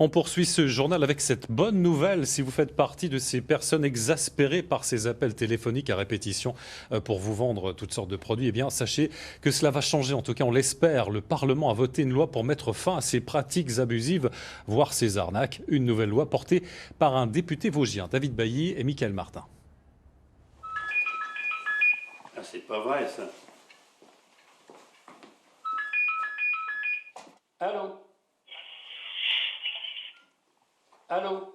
On poursuit ce journal avec cette bonne nouvelle. Si vous faites partie de ces personnes exaspérées par ces appels téléphoniques à répétition pour vous vendre toutes sortes de produits, eh bien, sachez que cela va changer. En tout cas, on l'espère. Le Parlement a voté une loi pour mettre fin à ces pratiques abusives, voire ces arnaques. Une nouvelle loi portée par un député vosgien, David Bailly et Mickaël Martin. Ah, c'est pas vrai, ça. Allô? Allô?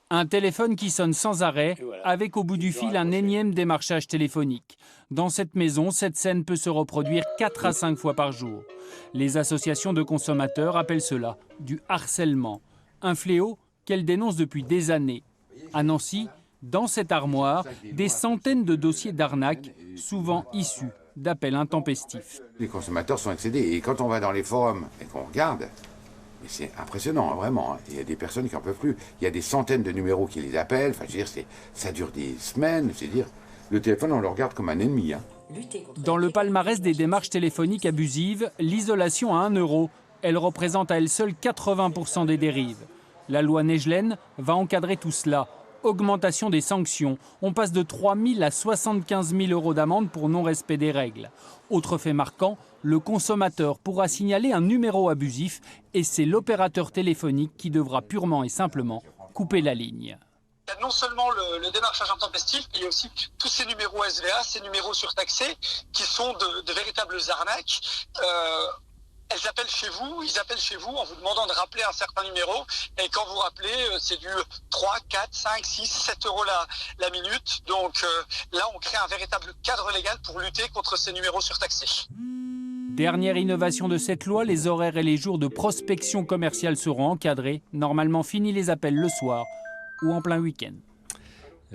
Un téléphone qui sonne sans arrêt, voilà. avec au bout du fil un énième démarchage téléphonique. Dans cette maison, cette scène peut se reproduire 4 à 5 fois par jour. Les associations de consommateurs appellent cela du harcèlement. Un fléau qu'elles dénoncent depuis des années. À Nancy, dans cette armoire, des centaines de dossiers d'arnaques, souvent issus d'appels intempestifs. Les consommateurs sont excédés. Et quand on va dans les forums et qu'on regarde, c'est impressionnant, hein, vraiment. Il y a des personnes qui n'en peuvent plus. Il y a des centaines de numéros qui les appellent. Enfin, je veux dire, ça dure des semaines. C'est-à-dire, le téléphone, on le regarde comme un ennemi. Hein. Dans le palmarès des démarches téléphoniques abusives, l'isolation à 1 euro, elle représente à elle seule 80% des dérives. La loi Negelen va encadrer tout cela. Augmentation des sanctions. On passe de 3 000 à 75 000 euros d'amende pour non-respect des règles. Autre fait marquant, le consommateur pourra signaler un numéro abusif et c'est l'opérateur téléphonique qui devra purement et simplement couper la ligne. Il y a non seulement le démarchage intempestif, mais il y a aussi tous ces numéros SVA, ces numéros surtaxés, qui sont de véritables arnaques. Ils appellent chez vous en vous demandant de rappeler un certain numéro. Et quand vous rappelez, c'est du 3, 4, 5, 6, 7 euros la minute. Donc là, on crée un véritable cadre légal pour lutter contre ces numéros surtaxés. Dernière innovation de cette loi, les horaires et les jours de prospection commerciale seront encadrés. Normalement, fini les appels le soir ou en plein week-end.